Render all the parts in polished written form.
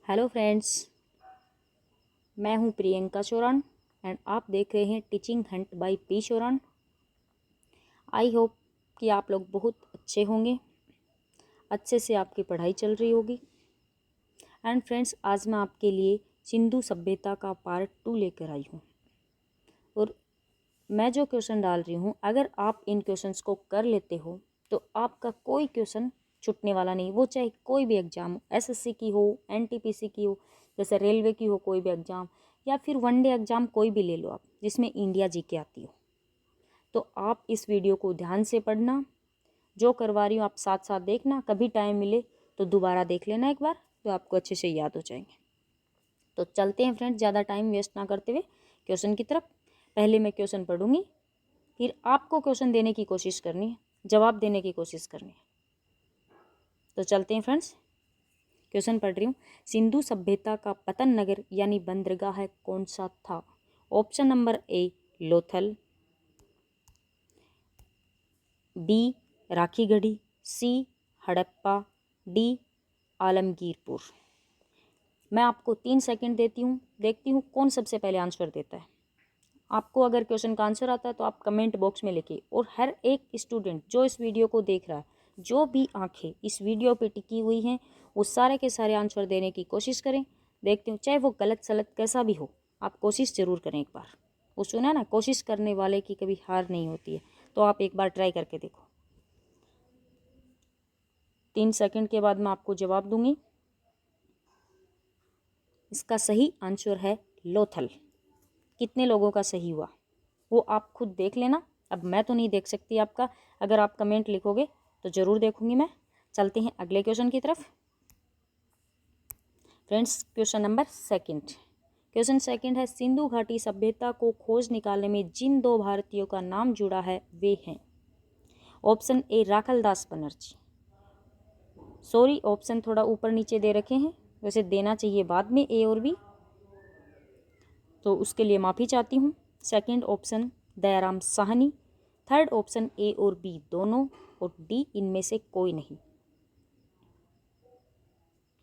Hello friends, मैं हूं Priyanka चौरान and आप देख रहे हैं teaching Hunt by P चौरान। I hope कि आप लोग बहुत अच्छे होंगे, अच्छे से आपकी पढ़ाई चल रही होगी। एंड फ्रेंड्स, आज मैं आपके लिए सिंधु सभ्यता का पार्ट 2 लेकर आई हूं। और मैं जो क्वेश्चन डाल रही हूं, अगर आप इन क्वेश्चंस को कर लेते हो तो आपका कोई क्वेश्चन छूटने वाला नहीं। वो चाहे कोई भी एग्जाम हो, एसएससी की हो, एनटीपीसी की हो, जैसे रेलवे की हो कोई भी एग्जाम, या फिर वनडे एग्जाम कोई भी ले लो आप जिसमें इंडिया जीके आती हो, तो आप इस वीडियो को ध्यान से पढ़ना। जो करवा रही हूँ आप साथ साथ देखना, कभी टाइम मिले तो दोबारा देख लेना एक बार, तो आपको अच्छे से याद हो जाएंगे। तो चलते हैं फ्रेंड्स, ज़्यादा टाइम वेस्ट ना करते हुए क्वेश्चन की तरफ। पहले मैं क्वेश्चन पढ़ूंगी, फिर आपको क्वेश्चन देने की कोशिश करनी है, जवाब देने की कोशिश करनी है। तो चलते हैं फ्रेंड्स, क्वेश्चन पढ़ रही हूँ। सिंधु सभ्यता का पतन नगर यानी बंदरगाह कौन सा था? Option number A Lothal, B Rakhigarhi, C Harappa, D Alamgirpur. मैं आपको 3 सेकंड देती हूँ, देखती हूँ कौन सबसे पहले आंसर देता है। आपको अगर क्वेश्चन का आंसर आता है तो आप कमेंट बॉक्स में लिखिए। और हर एक स्टूडेंट जो इस वीडियो को देख रहा है, जो भी आंखें इस वीडियो पे टिकी हुई हैं, वो सारे के सारे आंसर देने की कोशिश करें। देखते हो, चाहे वो गलत सलत कैसा भी हो, आप कोशिश ज़रूर करें एक बार। वो सुना ना, कोशिश करने वाले की कभी हार नहीं होती है। तो आप एक बार ट्राई करके देखो। 3 सेकंड के बाद मैं आपको जवाब दूंगी। इसका सही आंसर है लोथल। कितने लोगों का सही हुआ वो आप खुद देख लेना। अब मैं तो नहीं देख सकती आपका, अगर आप कमेंट लिखोगे तो ज़रूर देखूंगी मैं। चलते हैं अगले क्वेश्चन की तरफ। Friends, question number second. Question second है, सिंधु घाटी सभ्यता को खोज निकालने में जिन 2 भारतीयों का नाम जुड़ा है वे हैं। ऑप्शन ए राखलदास बनर्जी। सॉरी, ऑप्शन थोड़ा ऊपर नीचे दे रखे हैं, वैसे देना चाहिए बाद में ए और बी, तो उसके लिए माफ़ी चाहती हूँ। Second option Dayaram Sahni. Third option A और बी दोनों, और डी इनमें से कोई नहीं।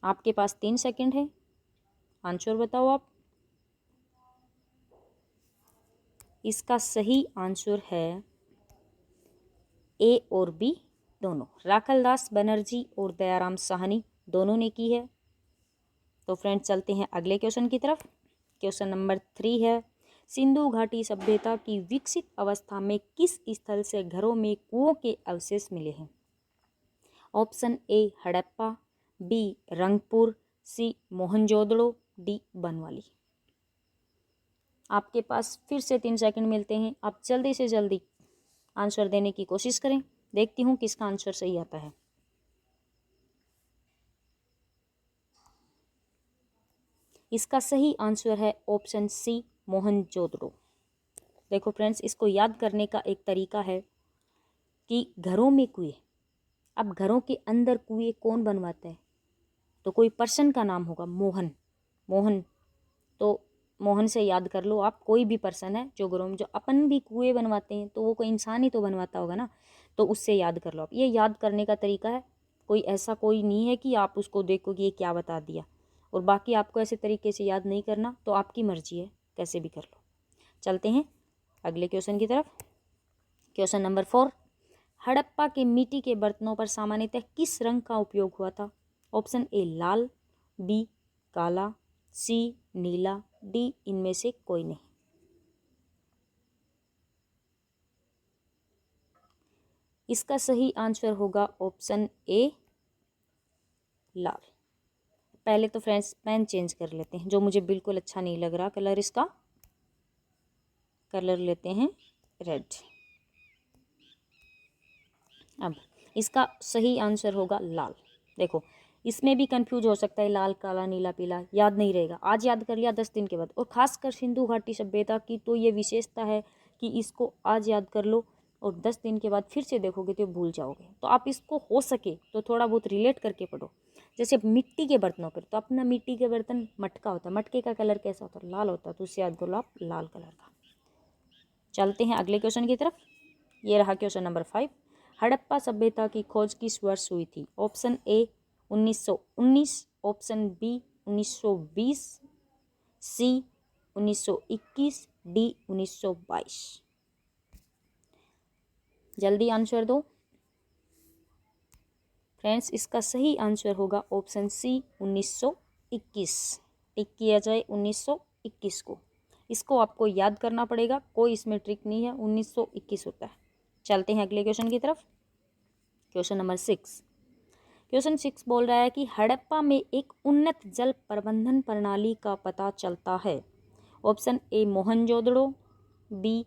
आपके पास 3 सेकंड है, आंसर बताओ आप। इसका सही आंसर है ए और बी दोनों। राखलदास बनर्जी और दयाराम साहनी दोनों ने की है। तो फ्रेंड्स, चलते हैं अगले क्वेश्चन की तरफ। क्वेश्चन नंबर 3 है, सिंधु घाटी सभ्यता की विकसित अवस्था में किस स्थल से घरों में कुओं के अवशेष मिले हैं? Option A Harappa, B Rangpur, C Mohenjodaro, D Banawali. आपके पास फिर से 3 सेकंड मिलते हैं, आप जल्दी से जल्दी आंसर देने की कोशिश करें। देखती हूँ किसका आंसर सही आता है। इसका सही आंसर है ऑप्शन सी मोहनजोदड़ो। देखो फ्रेंड्स, इसको याद करने का एक तरीका है कि घरों में कुएं, अब घरों के अंदर कुएं कौन बनवाता है? तो कोई पर्सन का नाम होगा, मोहन। मोहन, तो मोहन से याद कर लो आप। कोई भी पर्सन है जो घरों में, जो अपन भी कुएं बनवाते हैं तो वो कोई इंसान ही तो बनवाता होगा ना, तो उससे याद कर लो आप। ये याद करने का तरीका है, कोई ऐसा कोई नहीं है कि आप उसको देखो कि ये क्या बता दिया। और बाकी आपको ऐसे तरीके से याद नहीं करना, तो आपकी मर्जी है, कैसे भी कर लो। चलते हैं अगले क्वेश्चन की तरफ। क्वेश्चन नंबर 4, हड़प्पा के मिट्टी के बर्तनों पर सामान्यतः किस रंग का उपयोग हुआ था? ऑप्शन ए लाल, बी काला, सी नीला, डी इनमें से कोई नहीं। इसका सही आंसर होगा ऑप्शन ए लाल। पहले तो फ्रेंड्स पेन चेंज कर लेते हैं, जो मुझे बिल्कुल अच्छा नहीं लग रहा कलर, इसका कलर लेते हैं रेड। अब इसका सही आंसर होगा लाल। देखो, इसमें भी कंफ्यूज हो सकता है, लाल काला नीला पीला याद नहीं रहेगा। आज याद कर लिया, 10 दिन के बाद। और खासकर सिंधु घाटी सभ्यता की तो ये विशेषता है कि इसको आज याद कर लो और 10 दिन के बाद फिर से देखोगे तो भूल जाओगे। तो आप इसको हो सके तो थोड़ा बहुत रिलेट करके पढ़ो। जैसे मिट्टी के बर्तनों पर, तो अपना मिट्टी के बर्तन मटका होता है, मटके का कलर कैसा होता है? लाल होता है, तो उससे याद कर लो आप लाल कलर का। चलते हैं अगले क्वेश्चन की तरफ। ये रहा क्वेश्चन नंबर 5। हड़प्पा सभ्यता की खोज किस वर्ष हुई थी? Option A 1919, option B 1920, C 1921, D 1922। जल्दी आंसर दो फ्रेंड्स। इसका सही आंसर होगा ऑप्शन सी 1921। टिक किया जाए 1921 को। इसको आपको याद करना पड़ेगा, कोई इसमें ट्रिक नहीं है, 1921 होता है। चलते हैं अगले क्वेश्चन की तरफ। Question number 6। क्वेश्चन 6 बोल रहा है कि हड़प्पा में एक उन्नत जल प्रबंधन प्रणाली का पता चलता है। Option A Mohenjodaro, B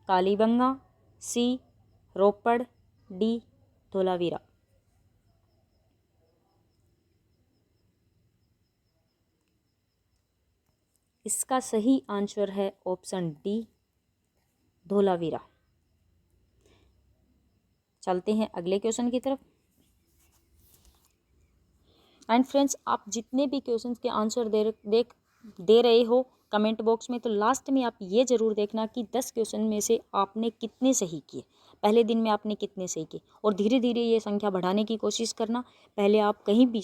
Kalibangan, C Ropar, D Dholavira. इसका सही आंसर है ऑप्शन डी धोलावीरा। चलते हैं अगले क्वेश्चन की तरफ। एंड फ्रेंड्स, आप जितने भी क्वेश्चंस के आंसर दे रहे हो कमेंट बॉक्स में, तो लास्ट में आप ये ज़रूर देखना कि 10 क्वेश्चन में से आपने कितने सही किए, पहले दिन में आपने कितने सही किए, और धीरे धीरे ये संख्या बढ़ाने की कोशिश करना। पहले आप कहीं भी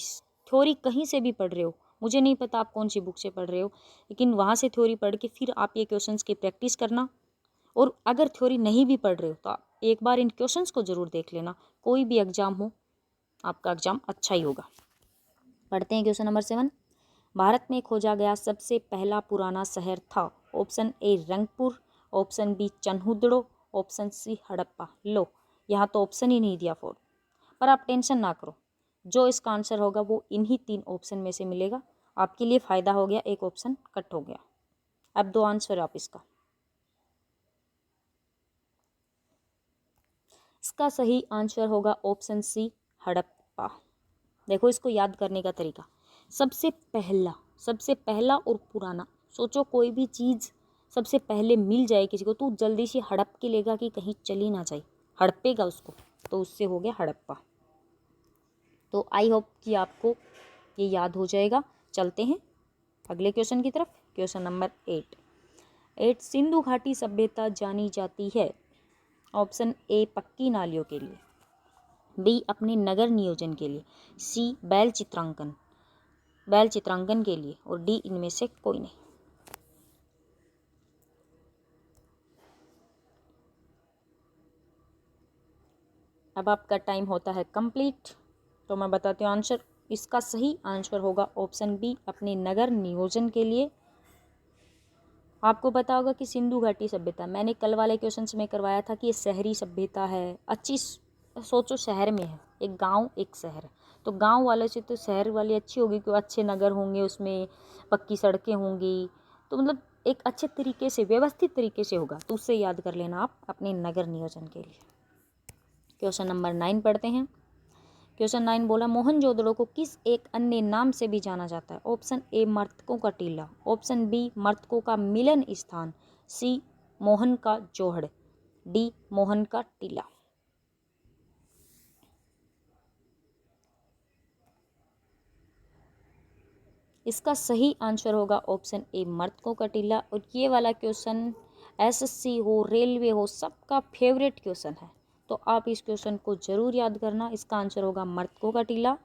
थ्योरी कहीं से भी पढ़ रहे हो, मुझे नहीं पता आप कौन सी बुक से पढ़ रहे हो, लेकिन वहाँ से थ्योरी पढ़ के फिर आप ये क्वेश्चंस की प्रैक्टिस करना। और अगर थ्योरी नहीं भी पढ़ रहे हो तो आप एक बार इन क्वेश्चंस को ज़रूर देख लेना। कोई भी एग्जाम हो, आपका एग्जाम अच्छा ही होगा। पढ़ते हैं क्वेश्चन नंबर 7। भारत में खोजा गया सबसे पहला पुराना शहर था। Option A Rangpur, option B Chanhudaro, option C Harappa. लो, यहाँ तो ऑप्शन ही नहीं दिया फोर, पर आप टेंशन ना करो, जो इसका आंसर होगा वो इन्हीं 3 ऑप्शन में से मिलेगा। आपके लिए फ़ायदा हो गया, एक ऑप्शन कट हो गया। अब 2 आंसर आप इसका। इसका सही आंसर होगा ऑप्शन सी हड़प्पा। देखो इसको याद करने का तरीका, सबसे पहला और पुराना। सोचो कोई भी चीज़ सबसे पहले मिल जाए किसी को तो जल्दी से हड़प के लेगा कि कहीं चली ना जाए, हड़पेगा उसको, तो उससे हो गया हड़प्पा। तो आई होप कि आपको ये याद हो जाएगा। चलते हैं अगले क्वेश्चन की तरफ। Question number 8। सिंधु घाटी सभ्यता जानी जाती है। ऑप्शन ए पक्की नालियों के लिए, बी अपने नगर नियोजन के लिए, सी बैल चित्रांकन के लिए, और डी इनमें से कोई नहीं। अब आपका टाइम होता है कंप्लीट, तो मैं बताती हूँ आंसर। इसका सही आंसर होगा ऑप्शन बी अपने नगर नियोजन के लिए। आपको पता होगा कि सिंधु घाटी सभ्यता, मैंने कल वाले क्वेश्चन में करवाया था कि ये शहरी सभ्यता है। अच्छी सोचो, शहर में है, एक गांव एक शहर है, तो गांव वाले से तो शहर वाली अच्छी होगी, क्योंकि अच्छे नगर होंगे, उसमें पक्की सड़कें होंगी, तो मतलब एक अच्छे तरीके से व्यवस्थित तरीके से होगा। तो उससे याद कर लेना आप अपने नगर नियोजन के लिए। क्वेश्चन नंबर 9 पढ़ते हैं। क्वेश्चन 9 बोला मोहनजोदड़ो को किस एक अन्य नाम से भी जाना जाता है। ऑप्शन ए मर्तकों का टीला, ऑप्शन बी मर्तकों का मिलन स्थान, सी मोहन का जोहड़, डी मोहन का टीला। इसका सही आंसर होगा ऑप्शन ए मर्तकों का टीला। और ये वाला क्वेश्चन एसएससी हो, रेलवे हो, सबका फेवरेट क्वेश्चन है, तो आप इस क्वेश्चन को जरूर याद करना। इसका आंसर होगा मर्तकों का टीला।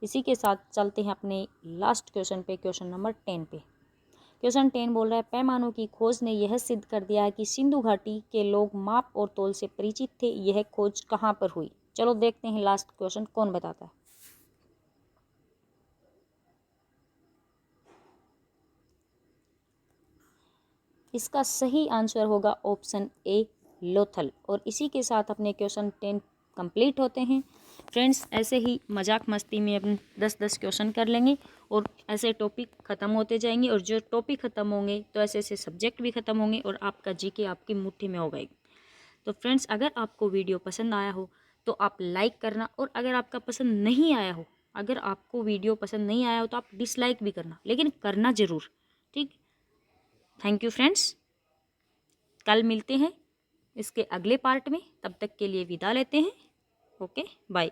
इसी के साथ चलते हैं अपने लास्ट क्वेश्चन पे, क्वेश्चन नंबर 10 पे। क्वेश्चन 10 बोल रहा है पैमानों की खोज ने यह सिद्ध कर दिया है कि सिंधु घाटी के लोग माप और तोल से परिचित थे। यह खोज कहाँ पर हुई। चलो देखते हैं लास्ट क्वेश्चन कौन बताता है। इसका सही आंसर होगा ऑप्शन ए लोथल। और इसी के साथ अपने क्वेश्चन 10 कंप्लीट होते हैं। फ्रेंड्स, ऐसे ही मजाक मस्ती में अपन 10-10 क्वेश्चन कर लेंगे और ऐसे टॉपिक ख़त्म होते जाएंगे, और जो टॉपिक ख़त्म होंगे तो ऐसे ऐसे सब्जेक्ट भी ख़त्म होंगे, और आपका जीके आपकी मुट्ठी में होगा। तो फ्रेंड्स, अगर आपको वीडियो पसंद आया हो तो आप लाइक करना, और अगर आपका पसंद नहीं आया हो, अगर आपको वीडियो पसंद नहीं आया हो तो आप डिसलाइक भी करना, लेकिन करना ज़रूर, ठीक। थैंक यू फ्रेंड्स, कल मिलते हैं इसके अगले पार्ट में। तब तक के लिए विदा लेते हैं। Okay, bye.